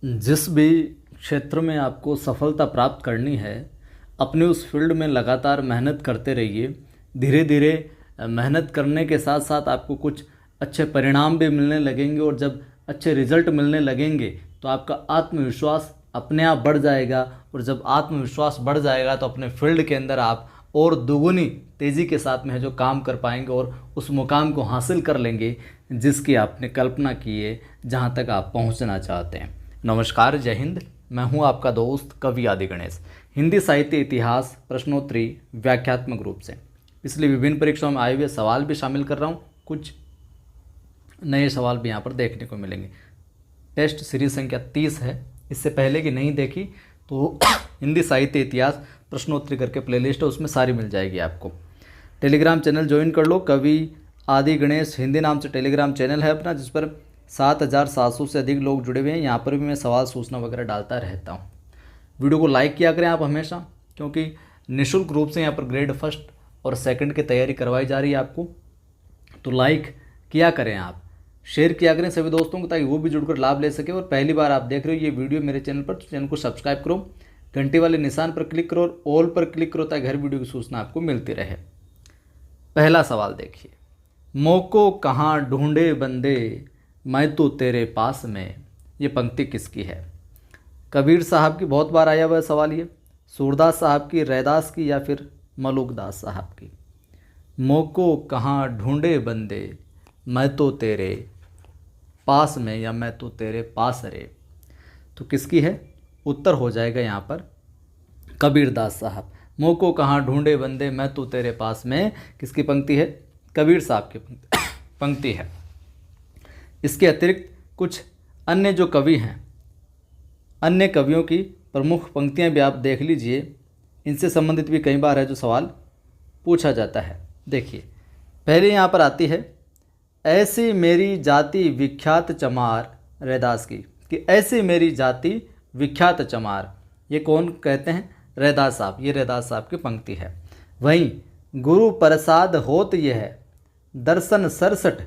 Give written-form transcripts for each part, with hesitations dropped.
जिस भी क्षेत्र में आपको सफलता प्राप्त करनी है, अपने उस फील्ड में लगातार मेहनत करते रहिए। धीरे धीरे मेहनत करने के साथ साथ आपको कुछ अच्छे परिणाम भी मिलने लगेंगे, और जब अच्छे रिजल्ट मिलने लगेंगे तो आपका आत्मविश्वास अपने आप बढ़ जाएगा। और जब आत्मविश्वास बढ़ जाएगा तो अपने फील्ड के अंदर आप और दुगुनी तेज़ी के साथ में है जो काम कर पाएंगे, और उस मुकाम को हासिल कर लेंगे जिसकी आपने कल्पना की है, जहाँ तक आप पहुँचना चाहते हैं। नमस्कार, जय हिंद। मैं हूं आपका दोस्त कवि आदि गणेश, हिंदी साहित्य इतिहास प्रश्नोत्तरी व्याख्यात्मक रूप से पिछली विभिन्न परीक्षाओं में आए हुए सवाल भी शामिल कर रहा हूं। कुछ नए सवाल भी यहां पर देखने को मिलेंगे। टेस्ट सीरीज संख्या 30 है। इससे पहले की नहीं देखी तो हिंदी साहित्य इतिहास प्रश्नोत्तरी करके प्लेलिस्ट है, उसमें सारी मिल जाएगी आपको। टेलीग्राम चैनल ज्वाइन कर लो। कवि आदि गणेश हिंदी नाम से टेलीग्राम चैनल है अपना, जिस पर 7,700 से अधिक लोग जुड़े हुए हैं। यहाँ पर भी मैं सवाल सूचना वगैरह डालता रहता हूँ। वीडियो को लाइक किया करें आप हमेशा, क्योंकि निःशुल्क रूप से यहाँ पर ग्रेड फर्स्ट और सेकंड की तैयारी करवाई जा रही है आपको। तो लाइक किया करें आप, शेयर किया करें सभी दोस्तों को, ताकि वो भी जुड़कर लाभ ले सके। और पहली बार आप देख रहे हो ये वीडियो मेरे चैनल पर, तो चैनल को सब्सक्राइब करो, घंटी वाले निशान पर क्लिक करो और ऑल पर क्लिक करो, ताकि हर वीडियो की सूचना आपको मिलती रहे। पहला सवाल देखिए, मोको कहाँ ढूंढे बंदे मैं तो तेरे पास में। ये पंक्ति किसकी है? कबीर साहब की, बहुत बार आया हुआ सवाल ये। सूरदास साहब की, रैदास की, या फिर मलुकदास साहब की। मोको कहाँ ढूंढे बंदे मैं तो तेरे पास में, या मैं तो तेरे पास रे। तो किसकी है? उत्तर हो जाएगा यहाँ पर कबीरदास साहब। मोको कहाँ ढूंढे बंदे मैं तो तेरे पास में, किसकी पंक्ति है? कबीर साहब की पंक्ति है। इसके अतिरिक्त कुछ अन्य जो कवि हैं, अन्य कवियों की प्रमुख पंक्तियां भी आप देख लीजिए। इनसे संबंधित भी कई बार है जो सवाल पूछा जाता है। देखिए, पहले यहाँ पर आती है, ऐसी मेरी जाति विख्यात चमार, रैदास की, कि ऐसी मेरी जाति विख्यात चमार। ये कौन कहते हैं? रैदास साहब। ये रैदास साहब की पंक्ति है। वहीं गुरु प्रसाद होत ये है दर्शन 67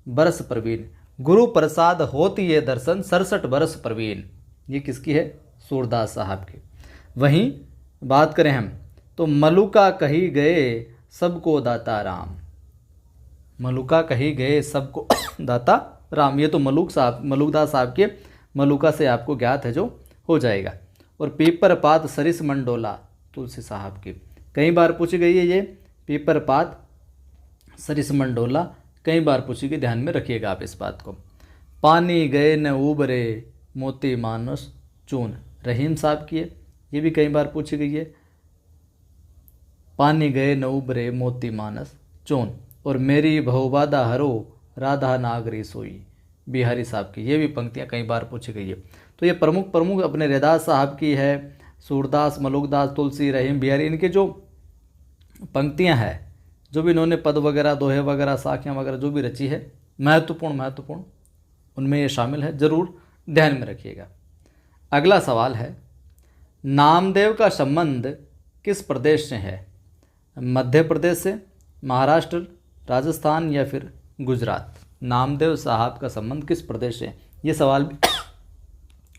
बरस प्रवीण। गुरु प्रसाद होती ये दर्शन 67 बरस प्रवीण। ये किसकी है? सूरदास साहब की। वहीं बात करें हम तो मलुका कही गए सबको दाता राम। मलुका कही गए सबको दाता राम। ये तो मलुकदास साहब के मलुका से आपको ज्ञात है जो हो जाएगा। और पीपर पात सरिस मंडोला, तुलसी साहब की। कई बार पूछी गई है ये पीपर पात सरिस मंडोला, कई बार पूछी गई, ध्यान में रखिएगा आप इस बात को। पानी गए न उबरे मोती मानस चून, रहीम साहब की है। ये भी कई बार पूछी गई है, पानी गए न उबरे मोती मानस चून। और मेरी बहुबादा हरो राधा नागरी सोई, बिहारी साहब की। ये भी पंक्तियां कई बार पूछी गई है। तो ये प्रमुख अपने रैदास साहब की है, सूरदास, मलुकदास, तुलसी, रहीम, बिहारी, इनके जो पंक्तियां हैं, जो भी इन्होंने पद वगैरह, दोहे वगैरह, साखियाँ वगैरह जो भी रची है, महत्वपूर्ण उनमें ये शामिल है। ज़रूर ध्यान में रखिएगा। अगला सवाल है, नामदेव का संबंध किस प्रदेश से है? मध्य प्रदेश से, महाराष्ट्र, राजस्थान, या फिर गुजरात। नामदेव साहब का संबंध किस प्रदेश से? ये सवाल भी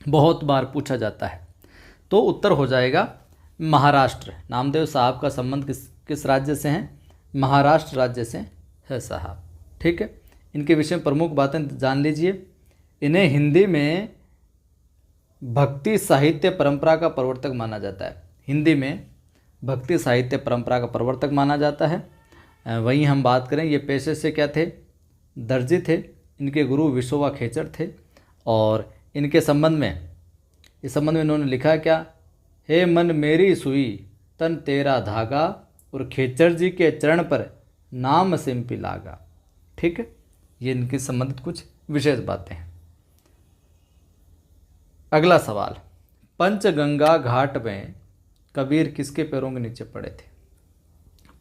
बहुत बार पूछा जाता है। तो उत्तर हो जाएगा महाराष्ट्र। नामदेव साहब का संबंध किस राज्य से है? महाराष्ट्र राज्य से है साहब। ठीक है, इनके विषय में प्रमुख बातें जान लीजिए। इन्हें हिंदी में भक्ति साहित्य परंपरा का प्रवर्तक माना जाता है। हिंदी में भक्ति साहित्य परंपरा का प्रवर्तक माना जाता है। वहीं हम बात करें, ये पेशे से क्या थे? दर्जी थे। इनके गुरु विशोबा खेचर थे। और इनके संबंध में, इस संबंध में इन्होंने लिखा क्या? हे मन मेरी सुई तन तेरा धागा, और खेचर जी के चरण पर नाम सिंपी लागा। ठीक है, ये इनके संबंधित कुछ विशेष बातें हैं। अगला सवाल, पंचगंगा घाट में कबीर किसके पैरों के नीचे पड़े थे?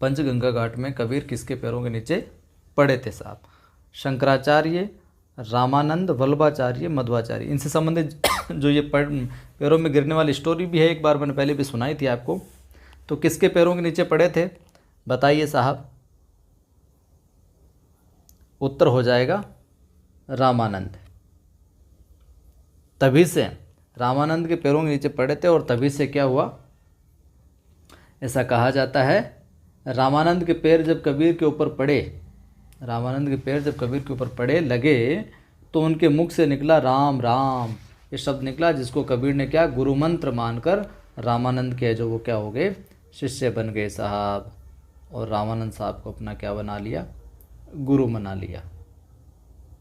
पंचगंगा घाट में कबीर किसके पैरों के नीचे पड़े थे साहब? शंकराचार्य, रामानंद, वल्लभाचार्य, मध्वाचार्य। इनसे संबंधित जो ये पैरों में गिरने वाली स्टोरी भी है, एक बार मैंने पहले भी सुनाई थी आपको। तो किसके पैरों के नीचे पड़े थे बताइए साहब? उत्तर हो जाएगा रामानंद। तभी से रामानंद के पैरों के नीचे पड़े थे और तभी से क्या हुआ, ऐसा कहा जाता है रामानंद के पैर जब कबीर के ऊपर पड़े, रामानंद के पैर जब कबीर के ऊपर पड़े लगे तो उनके मुख से निकला राम राम, ये शब्द निकला, जिसको कबीर ने क्या गुरु मंत्र मानकर रामानंद के जो वो क्या हो गए, शिष्य बन गए साहब, और रामानंद साहब को अपना क्या बना लिया, गुरु मना लिया।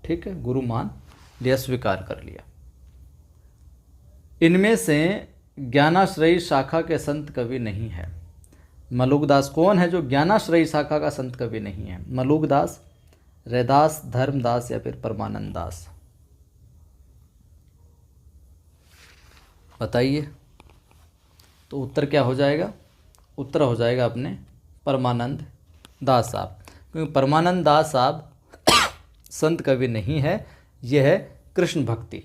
ठीक है, गुरु मान लिया, स्वीकार कर लिया। इनमें से ज्ञानाश्रयी शाखा के संत कवि नहीं है। मलुकदास कौन है जो ज्ञानाश्रयी शाखा का संत कवि नहीं है? मलुकदास, रैदास, धर्मदास या फिर परमानंद दास? बताइए। तो उत्तर क्या हो जाएगा? उत्तर हो जाएगा अपने परमानंद दास साहब, क्योंकि परमानंद दास साहब संत कवि नहीं है, यह है कृष्ण भक्ति।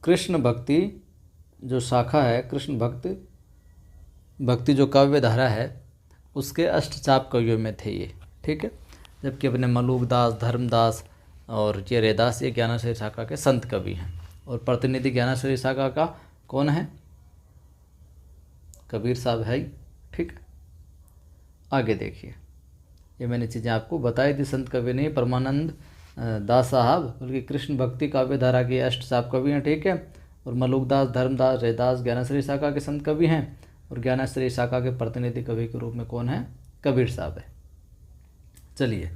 कृष्ण भक्ति जो शाखा है, कृष्ण भक्ति जो काव्य धारा है, उसके अष्टचाप कवियों में थे ये। ठीक है, जबकि अपने मलुकदास, धर्मदास और ये रैदास ये ज्ञानाश्रयी शाखा के संत कवि हैं। और प्रतिनिधि ज्ञानाश्रयी शाखा का कौन है? कबीर साहब है ही। ठीक है, आगे देखिए, ये मैंने चीज़ें आपको बताई थी। संत कवि नहीं परमानंद दास साहब, बल्कि कृष्ण भक्ति काव्य धारा के अष्टचाप कवि हैं। ठीक है, और मलुकदास, धर्मदास, रैदास ज्ञानाश्रयी शाखा के संत कवि हैं, और ज्ञानाश्रयी शाखा के प्रतिनिधि कवि के रूप में कौन है? कबीर साहब है। चलिए,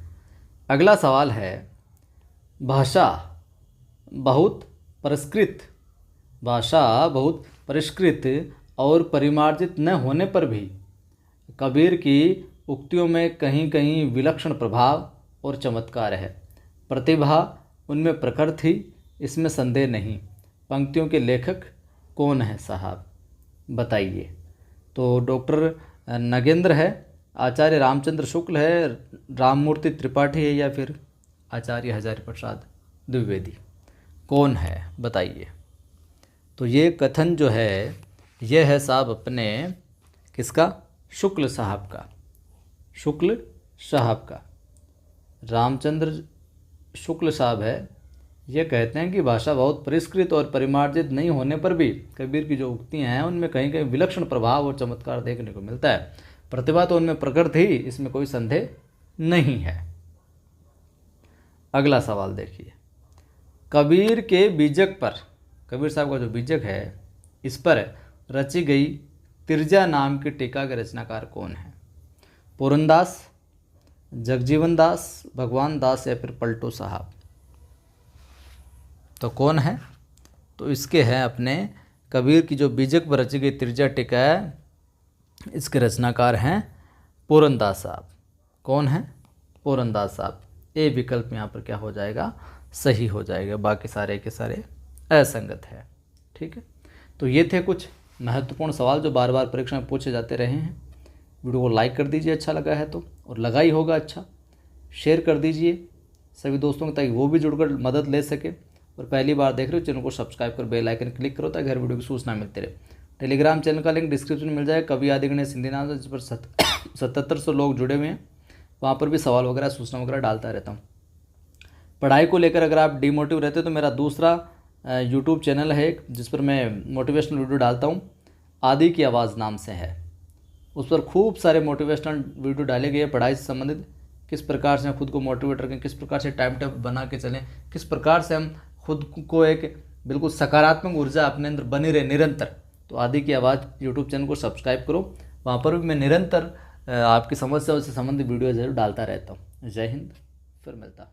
अगला सवाल है, भाषा बहुत परिष्कृत, भाषा बहुत परिष्कृत और परिमार्जित न होने पर भी कबीर की उक्तियों में कहीं कहीं विलक्षण प्रभाव और चमत्कार है। प्रतिभा उनमें प्रखर थी, इसमें संदेह नहीं। पंक्तियों के लेखक कौन है साहब? बताइए। तो डॉक्टर नगेंद्र है, आचार्य रामचंद्र शुक्ल है, राममूर्ति त्रिपाठी है, या फिर आचार्य हजारी प्रसाद द्विवेदी? कौन है बताइए। तो ये कथन जो है, यह है साहब अपने किसका? शुक्ल साहब का, शुक्ल साहब का। रामचंद्र शुक्ल साहब है, ये कहते हैं कि भाषा बहुत परिष्कृत और परिमार्जित नहीं होने पर भी कबीर की जो उक्तियां हैं उनमें कहीं कहीं विलक्षण प्रभाव और चमत्कार देखने को मिलता है। प्रतिभा तो उनमें प्रकट थी, इसमें कोई संदेह नहीं है। अगला सवाल देखिए, कबीर के बीजक पर, कबीर साहब का जो बीजक है, इस पर रची गई तिरजा नाम की टीका के रचनाकार कौन है? पूरनदास, जगजीवन दास, भगवान दास या फिर पलटू साहब? तो कौन है? तो इसके हैं अपने कबीर की जो बीजक पर रची गई तिरजा टीका है, इसके रचनाकार हैं पूरनदास साहब। कौन है? पूरनदास साहब। ए विकल्प यहाँ पर क्या हो जाएगा? सही हो जाएगा, बाकी सारे के सारे असंगत है। ठीक है, तो ये थे कुछ महत्वपूर्ण सवाल जो बार बार परीक्षा में पूछे जाते रहे हैं। वीडियो को लाइक कर दीजिए अच्छा लगा है तो, और लगा ही होगा अच्छा, शेयर कर दीजिए सभी दोस्तों को ताकि वो भी जुड़कर मदद ले सके। और पहली बार देख रहे हो चैनल को सब्सक्राइब कर बेल आइकन क्लिक करो ताकि हर वीडियो की सूचना मिलती रहे। टेलीग्राम चैनल का लिंक डिस्क्रिप्शन में मिल जाएगा, कवि आदि गणेश हिंदी नाम से, जिस पर 7700 लोग जुड़े हुए हैं। वहाँ पर भी सवाल वगैरह सूचना वगैरह डालता रहता हूँ। पढ़ाई को लेकर अगर आप डिमोटिव रहते हो तो मेरा दूसरा यूट्यूब चैनल है एक, जिस पर मैं मोटिवेशनल वीडियो डालता हूँ, आदि की आवाज़ नाम से है। उस पर खूब सारे मोटिवेशनल वीडियो डाले गए पढ़ाई से संबंधित, किस प्रकार से हम खुद को मोटिवेट रखें, किस प्रकार से टाइम टेबल बना के चलें, किस प्रकार से हम खुद को एक बिल्कुल सकारात्मक ऊर्जा अपने अंदर बनी रहे निरंतर। तो आदि की आवाज़ यूट्यूब चैनल को सब्सक्राइब करो, वहाँ पर भी मैं निरंतर आपकी समस्याओं से संबंधित वीडियो जरूर डालता रहता हूँ। जय हिंद, फिर मिलता।